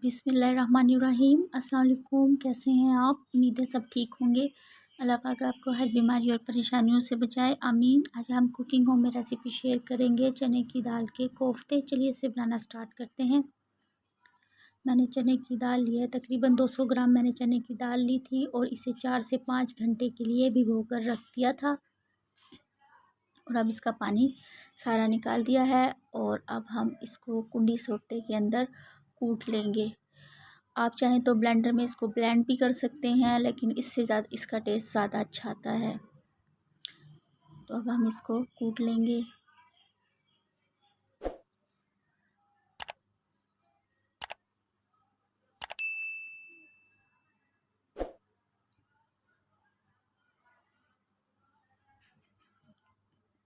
बिस्मिल्लाहिर्रहमानिर्रहीम। अस्सलाम वालेकुम। कैसे हैं आप? उम्मीद है सब ठीक होंगे। अल्लाह पाक आपको हर बीमारी और परेशानियों से बचाए, आमीन। आज हम कुकिंग होम में रेसिपी शेयर करेंगे चने की दाल के कोफ्ते। चलिए इसे बनाना स्टार्ट करते हैं। मैंने चने की दाल ली है, तकरीबन 200 ग्राम मैंने चने की दाल ली थी और इसे 4 से 5 घंटे के लिए भिगो कर रख दिया था। और अब इसका पानी सारा निकाल दिया है और अब हम इसको कुंडी सोटे के अंदर कूट लेंगे। आप चाहें तो ब्लेंडर में इसको ब्लेंड भी कर सकते हैं, लेकिन इससे ज़्यादा इसका टेस्ट ज़्यादा अच्छा आता है। तो अब हम इसको कूट लेंगे।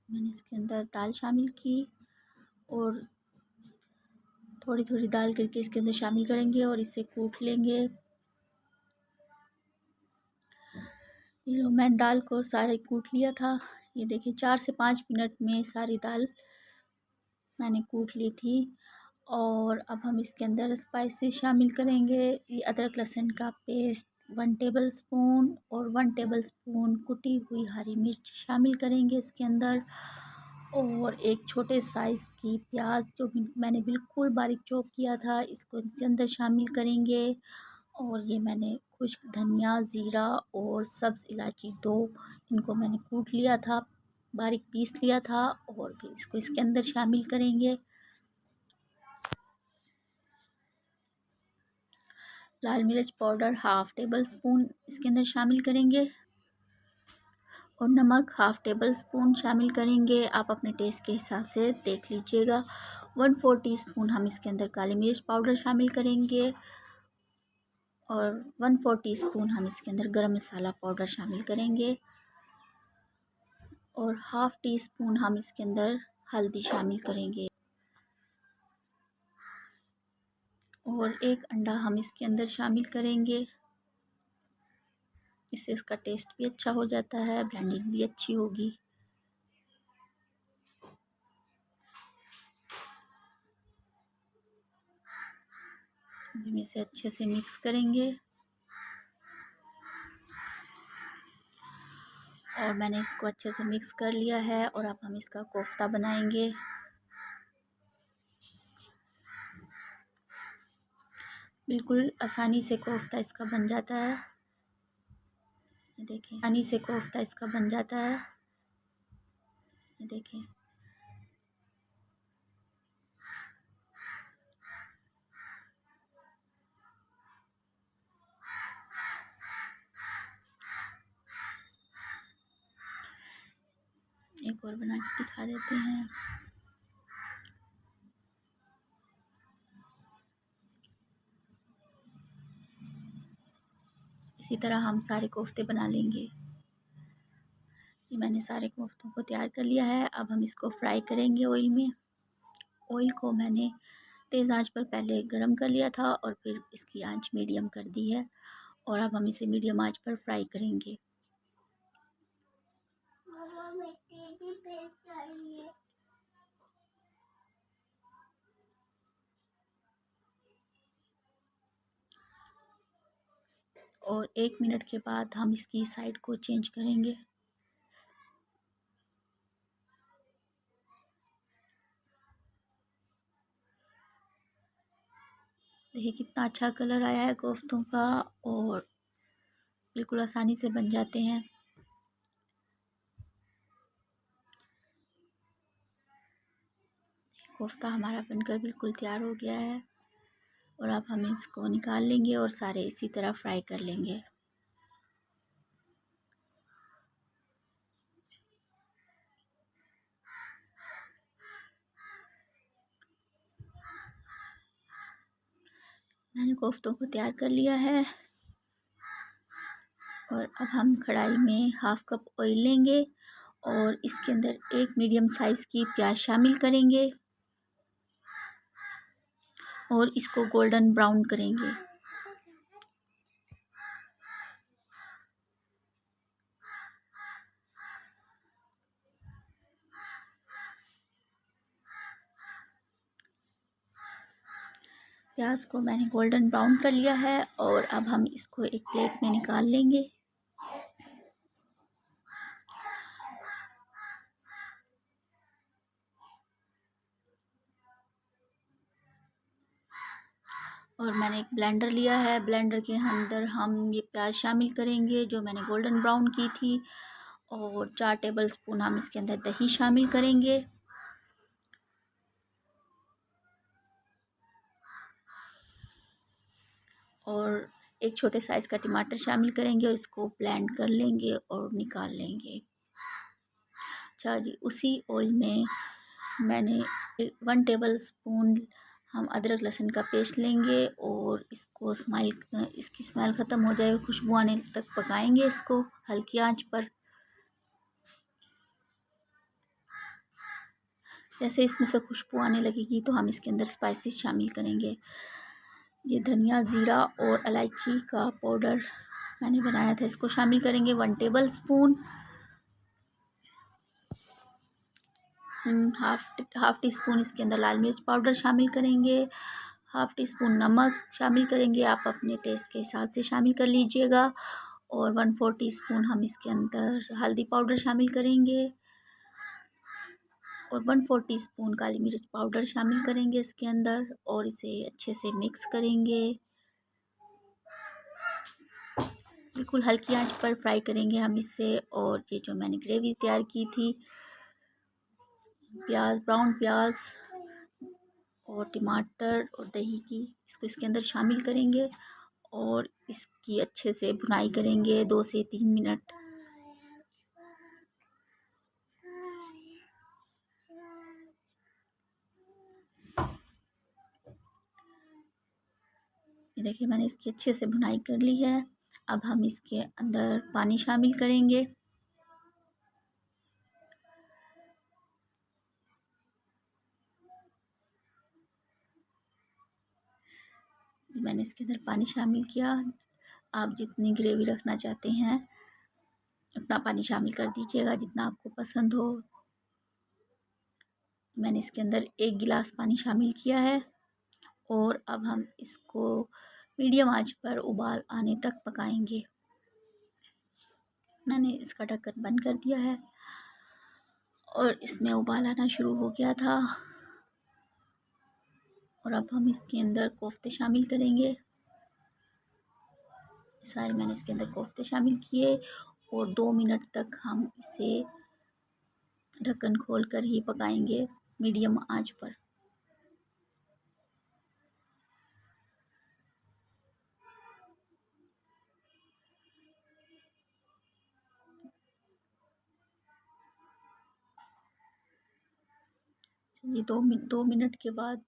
मैंने इसके अंदर दाल शामिल की और थोड़ी थोड़ी दाल करके इसके अंदर शामिल करेंगे और इसे कूट लेंगे। ये लो, मैंने दाल को सारे कूट लिया था। ये देखिए 4 से 5 मिनट में सारी दाल मैंने कूट ली थी। और अब हम इसके अंदर स्पाइसेस शामिल करेंगे। ये अदरक लहसुन का पेस्ट 1 टेबलस्पून और 1 टेबलस्पून कुटी हुई हरी मिर्च शामिल करेंगे इसके अंदर। और एक छोटे साइज़ की प्याज जो मैंने बिल्कुल बारीक चॉप किया था, इसको इसके अंदर शामिल करेंगे। और ये मैंने खुश्क धनिया, ज़ीरा और सब्ज़ इलायची 2 इनको मैंने कूट लिया था, बारीक पीस लिया था और फिर इसको इसके अंदर शामिल करेंगे। लाल मिर्च पाउडर 1/2 टेबलस्पून इसके अंदर शामिल करेंगे और नमक 1/2 टेबलस्पून शामिल करेंगे। आप अपने टेस्ट के हिसाब से देख लीजिएगा। 1/4 टीस्पून हम इसके अंदर काली मिर्च पाउडर शामिल करेंगे और 1/4 टीस्पून हम इसके अंदर गरम मसाला पाउडर शामिल करेंगे और 1/2 टीस्पून हम इसके अंदर हल्दी शामिल करेंगे और 1 अंडा हम इसके अंदर शामिल करेंगे। इससे इसका टेस्ट भी अच्छा हो जाता है, ब्लेंडिंग भी अच्छी होगी। हम इसे अच्छे से मिक्स करेंगे और मैंने इसको अच्छे से मिक्स कर लिया है। और अब हम इसका कोफ्ता बनाएंगे। बिल्कुल आसानी से कोफ्ता इसका बन जाता है। ये देखें, आसानी से कोफ्ता इसका बन जाता है। ये देखें, एक और बना के दिखा देते हैं। इसी तरह हम सारे कोफ्ते बना लेंगे। ये मैंने सारे कोफ्तों को तैयार कर लिया है। अब हम इसको फ्राई करेंगे ऑयल में। ऑयल को मैंने तेज़ आंच पर पहले गरम कर लिया था और फिर इसकी आंच मीडियम कर दी है और अब हम इसे मीडियम आंच पर फ्राई करेंगे। और 1 मिनट के बाद हम इसकी साइड को चेंज करेंगे। देखिए कितना अच्छा कलर आया है कोफ्तों का और बिल्कुल आसानी से बन जाते हैं। कोफ्ता हमारा बनकर बिल्कुल तैयार हो गया है और अब हम इसको निकाल लेंगे और सारे इसी तरह फ्राई कर लेंगे। मैंने कोफ्तों को तैयार कर लिया है और अब हम कढ़ाई में 1/2 कप ऑयल लेंगे और इसके अंदर एक मीडियम साइज़ की प्याज शामिल करेंगे और इसको गोल्डन ब्राउन करेंगे। प्याज को मैंने गोल्डन ब्राउन कर लिया है और अब हम इसको एक प्लेट में निकाल लेंगे। और मैंने एक ब्लेंडर लिया है, ब्लेंडर के अंदर हम ये प्याज शामिल करेंगे जो मैंने गोल्डन ब्राउन की थी, और 4 टेबलस्पून हम इसके अंदर दही शामिल करेंगे। और एक छोटे साइज़ का टमाटर शामिल करेंगे और इसको ब्लेंड कर लेंगे और निकाल लेंगे। अच्छा जी, उसी ऑयल में मैंने 1 टेबलस्पून हम अदरक लहसुन का पेस्ट लेंगे और इसको इसकी स्मेल ख़त्म हो जाए और खुशबू आने तक पकाएंगे इसको हल्की आंच पर। जैसे इसमें से खुशबू आने लगेगी तो हम इसके अंदर स्पाइसेस शामिल करेंगे। ये धनिया, ज़ीरा और इलायची का पाउडर मैंने बनाया था, इसको शामिल करेंगे 1 टेबलस्पून। हाफ़ टी स्पून इसके अंदर लाल मिर्च पाउडर शामिल करेंगे, हाफ़ टी स्पून नमक शामिल करेंगे, आप अपने टेस्ट के हिसाब से शामिल कर लीजिएगा। और 1/4 टीस्पून हम इसके अंदर हल्दी पाउडर शामिल करेंगे और 1/4 टीस्पून काली मिर्च पाउडर शामिल करेंगे इसके अंदर और इसे अच्छे से मिक्स करेंगे। बिल्कुल हल्की आंच पर फ्राई करेंगे हम इसे। और ये जो मैंने ग्रेवी तैयार की थी, ब्राउन प्याज और टमाटर और दही की, इसको इसके अंदर शामिल करेंगे और इसकी अच्छे से भुनाई करेंगे 2 से 3 मिनट। ये देखिए मैंने इसकी अच्छे से भुनाई कर ली है। अब हम इसके अंदर पानी शामिल करेंगे। मैंने इसके अंदर पानी शामिल किया। आप जितनी ग्रेवी रखना चाहते हैं उतना पानी शामिल कर दीजिएगा जितना आपको पसंद हो। मैंने इसके अंदर 1 गिलास पानी शामिल किया है और अब हम इसको मीडियम आंच पर उबाल आने तक पकाएंगे। मैंने इसका ढक्कन बंद कर दिया है और इसमें उबाल आना शुरू हो गया था। और अब हम इसके अंदर कोफ्ते शामिल करेंगे। सारे मैंने इसके अंदर कोफ्ते शामिल किए और 2 मिनट तक हम इसे ढक्कन खोलकर ही पकाएंगे मीडियम आंच पर। जी 2 मिनट के बाद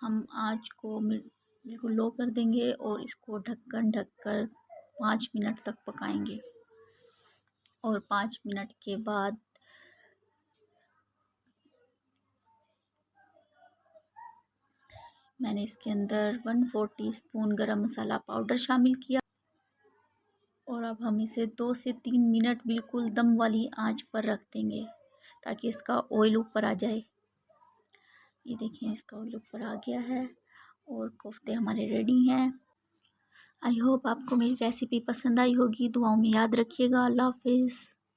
हम आंच को बिल्कुल लो कर देंगे और इसको ढककर 5 मिनट तक पकाएंगे। और 5 मिनट के बाद मैंने इसके अंदर 1/4 टीस्पून गरम मसाला पाउडर शामिल किया और अब हम इसे 2 से 3 मिनट बिल्कुल दम वाली आंच पर रख देंगे ताकि इसका ऑयल ऊपर आ जाए। ये देखिए इसका ऑयल ऊपर आ गया है और कोफ्ते हमारे रेडी हैं। आई होप आपको मेरी रेसिपी पसंद आई होगी। दुआओं में याद रखिएगा। अल्लाह हाफिज़।